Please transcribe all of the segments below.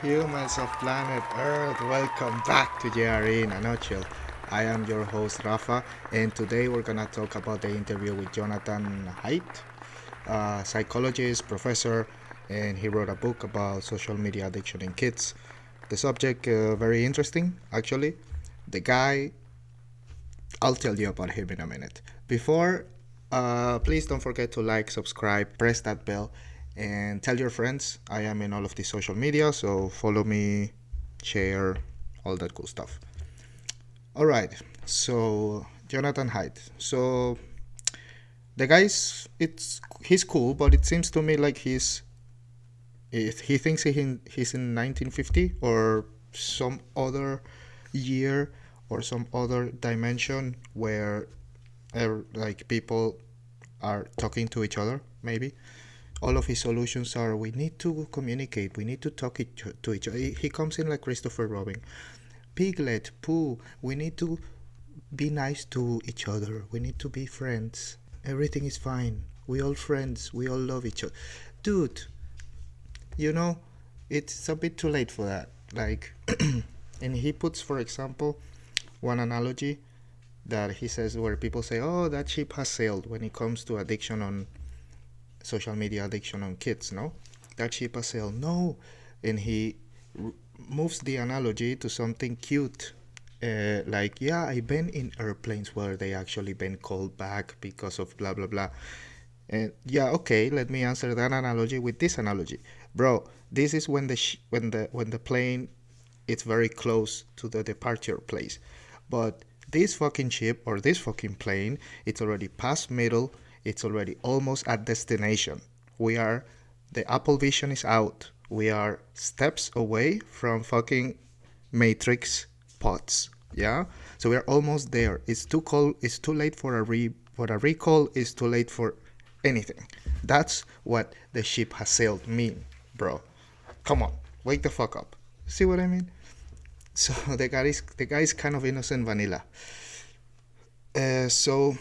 Humans of planet Earth, welcome back to JRE in a nutshell. I am your host Rafa, and today we're gonna talk about the interview with Jonathan Haidt, a psychologist, professor, and he wrote a book about social media addiction in kids. The subject very interesting, actually. The guy, I'll tell you about him in a minute. Before, please don't forget to like, subscribe, press that bell, and tell your friends. I am in all of the social media, so follow me, share, all that cool stuff. All right, so Jonathan Haidt. So the guy's he's cool, but it seems to me like he thinks he's in 1950 or some other year or some other dimension where like people are talking to each other. Maybe all of his solutions are we need to communicate, we need to talk to each other. He comes in like Christopher Robin. Piglet, Pooh, we need to be nice to each other. We need to be friends. Everything is fine. We all friends. We all love each other. Dude, you know, it's a bit too late for that. Like, and he puts, for example, one analogy that he says where people say, oh, that ship has sailed when it comes to addiction on social media addiction on kids, no? That ship has sailed. No. And he moves the analogy to something cute. Like, yeah, I've been in airplanes where they actually been called back because of blah, blah, blah. And yeah, okay, let me answer that analogy with this analogy. Bro, this is when the plane it's very close to the departure place. But this fucking ship or this fucking plane, it's already past middle, it's already almost at destination. We are the Apple Vision is out. We are steps away from fucking Matrix pods. Yeah? So we're almost there. It's too cold, it's too late for a recall, it's too late for anything. That's what the ship has sailed mean, bro. Come on, wake the fuck up. See what I mean? So the guy is kind of innocent vanilla. So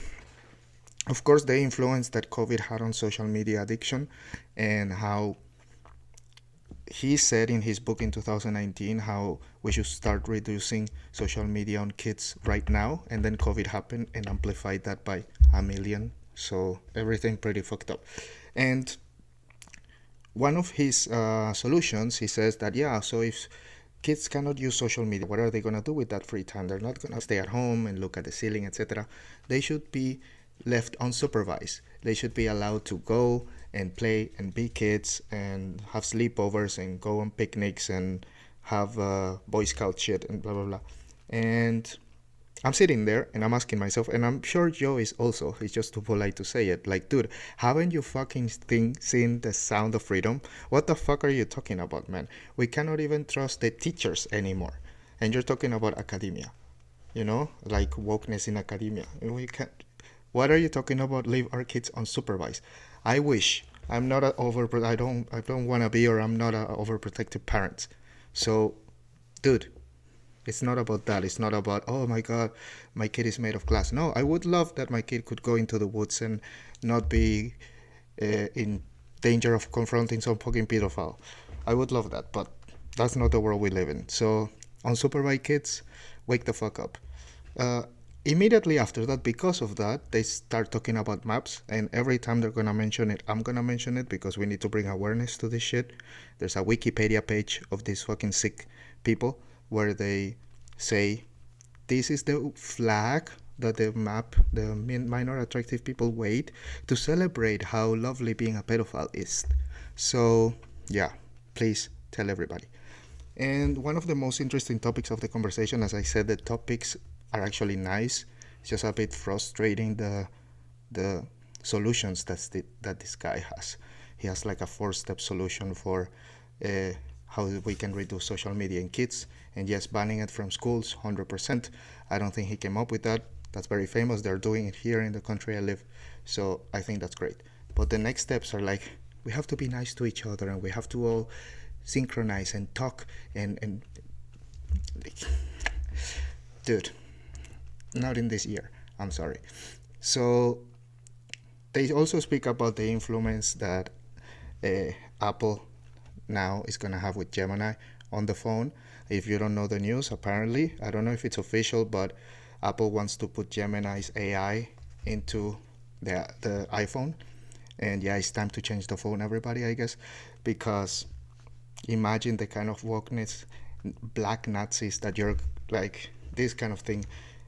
of course the influence that COVID had on social media addiction and how he said in his book in 2019 how we should start reducing social media on kids right now, and then COVID happened and amplified that by a million. So everything pretty fucked up. And one of his solutions, he says that yeah, so if kids cannot use social media, what are they gonna do with that free time? They're not gonna stay at home and look at the ceiling, etc. They should be left unsupervised. They should be allowed to go and play and be kids and have sleepovers and go on picnics and have Boy Scout shit and blah blah blah. And I'm sitting there and I'm asking myself, and I'm sure Joe is also, he's just too polite to say it, like, dude, haven't you fucking seen the sound of freedom? What the fuck are you talking about, man? We cannot even trust the teachers anymore. And you're talking about academia, like wokeness in academia. And we can't, what are you talking about? Leave our kids unsupervised. I wish. I'm not a I don't want to be, or I'm not a overprotective parent. So, dude, it's not about that. It's not about, oh my God, my kid is made of glass. No, I would love that my kid could go into the woods and not be in danger of confronting some fucking pedophile. I would love that, but that's not the world we live in. So, unsupervised kids, wake the fuck up. Uh, Immediately after that, because of that, they start talking about maps, and every time they're gonna mention it, I'm gonna mention it because we need to bring awareness to this shit. There's a Wikipedia page of these fucking sick people where they say this is the flag that the minor attractive people wait to celebrate how lovely being a pedophile is. So yeah, please tell everybody. And one of the most interesting topics of the conversation, as I said, the topics are actually nice. It's just a bit frustrating the solutions that this guy has. He has like a 4-step solution for how we can reduce social media in kids. And yes, banning it from schools, 100%. I don't think he came up with that. That's very famous. They're doing it here in the country I live. So I think that's great. But the next steps are like, we have to be nice to each other and we have to all synchronize and talk and dude, not in this year. I'm sorry. So they also speak about the influence that Apple now is going to have with Gemini on the phone. If you don't know the news, apparently, I don't know if it's official, but Apple wants to put Gemini's AI into the iPhone. And yeah, it's time to change the phone, everybody, I guess, because imagine the kind of wokeness, black Nazis that you're like, this kind of thing.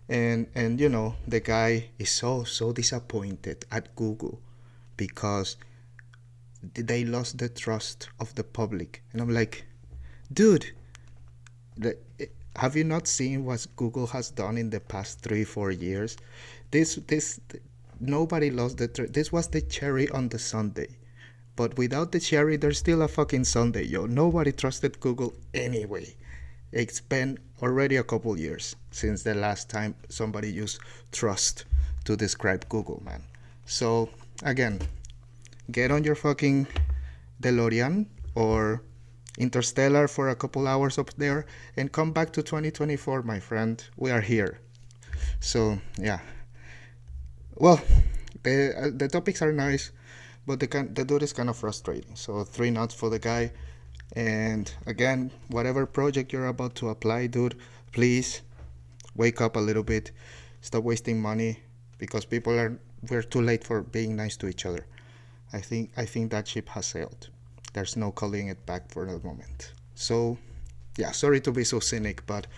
And you know, the guy is so disappointed at Google because they lost the trust of the public. And I'm like, dude, have you not seen what Google has done in the past 3-4 years? This nobody lost this was the cherry on the sundae. But without the cherry, there's still a fucking sundae, yo. Nobody trusted Google anyway. It's been already a couple years since the last time somebody used trust to describe Google, man. So, again, get on your fucking DeLorean or Interstellar for a couple hours up there and come back to 2024, my friend. We are here. So, yeah. Well, the topics are nice, but the dude is kind of frustrating. So 3 nuts for the guy. And again, whatever project you're about to apply, dude, please wake up a little bit. Stop wasting money because we're too late for being nice to each other. I think that ship has sailed. There's no calling it back for the moment. So, yeah, sorry to be so cynic, but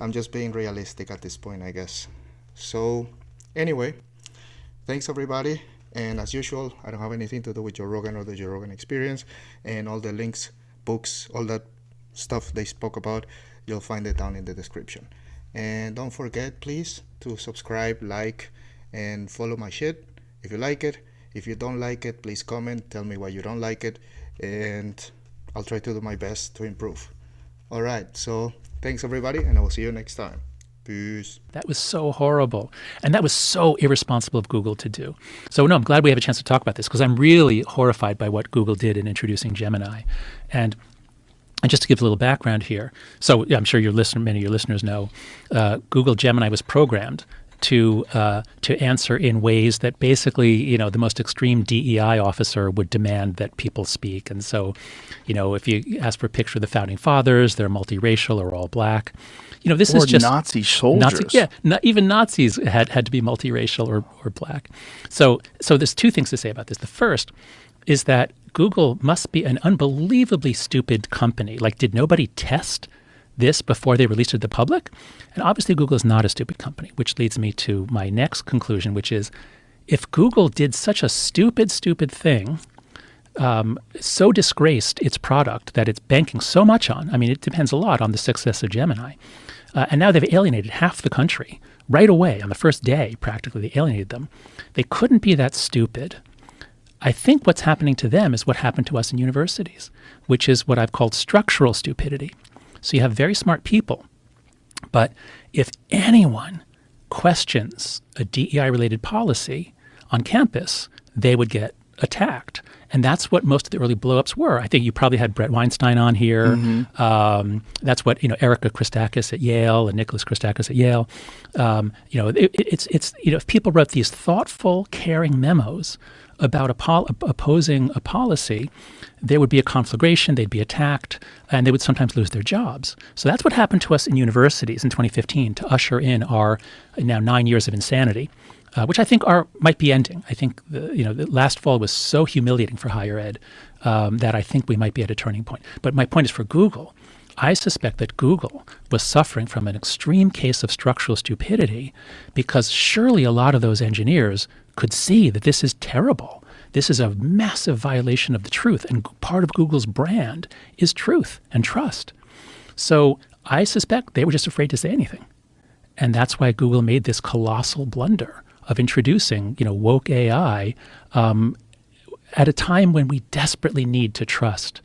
I'm just being realistic at this point, I guess. So, anyway, thanks everybody. And as usual, I don't have anything to do with Joe Rogan or the Joe Rogan Experience. And all the links, books, all that stuff they spoke about, you'll find it down in the description. And don't forget, please, to subscribe, like, and follow my shit if you like it. If you don't like it, please comment, tell me why you don't like it, and I'll try to do my best to improve. All right, so thanks everybody, and I will see you next time. Peace. That was so horrible. And that was so irresponsible of Google to do. So no, I'm glad we have a chance to talk about this because I'm really horrified by what Google did in introducing Gemini. And just to give a little background here, so I'm sure many of your listeners know, Google Gemini was programmed to answer in ways that basically, the most extreme DEI officer would demand that people speak. And so, if you ask for a picture of the founding fathers, they're multiracial or all black. This is just Nazi soldiers. Even Nazis had to be multiracial or black. So there's 2 things to say about this. The first is that Google must be an unbelievably stupid company. Like, did nobody test this before they released it to the public? And obviously Google is not a stupid company, which leads me to my next conclusion, which is if Google did such a stupid thing, so disgraced its product that it's banking so much on, I mean, it depends a lot on the success of Gemini, and now they've alienated half the country right away on the first day, practically they alienated them. They couldn't be that stupid. I think what's happening to them is what happened to us in universities, which is what I've called structural stupidity. So you have very smart people, but if anyone questions a DEI-related policy on campus, they would get attacked. And that's what most of the early blowups were. I think you probably had Brett Weinstein on here. Mm-hmm. That's what Erica Christakis at Yale and Nicholas Christakis at Yale. If people wrote these thoughtful, caring memos about opposing a policy, there would be a conflagration, they'd be attacked, and they would sometimes lose their jobs. So that's what happened to us in universities in 2015 to usher in our now 9 years of insanity, which I think might be ending. I think the last fall was so humiliating for higher ed that I think we might be at a turning point. But my point is for Google. I suspect that Google was suffering from an extreme case of structural stupidity because surely a lot of those engineers could see that this is terrible. This is a massive violation of the truth, and part of Google's brand is truth and trust. So I suspect they were just afraid to say anything. And that's why Google made this colossal blunder of introducing, woke AI at a time when we desperately need to trust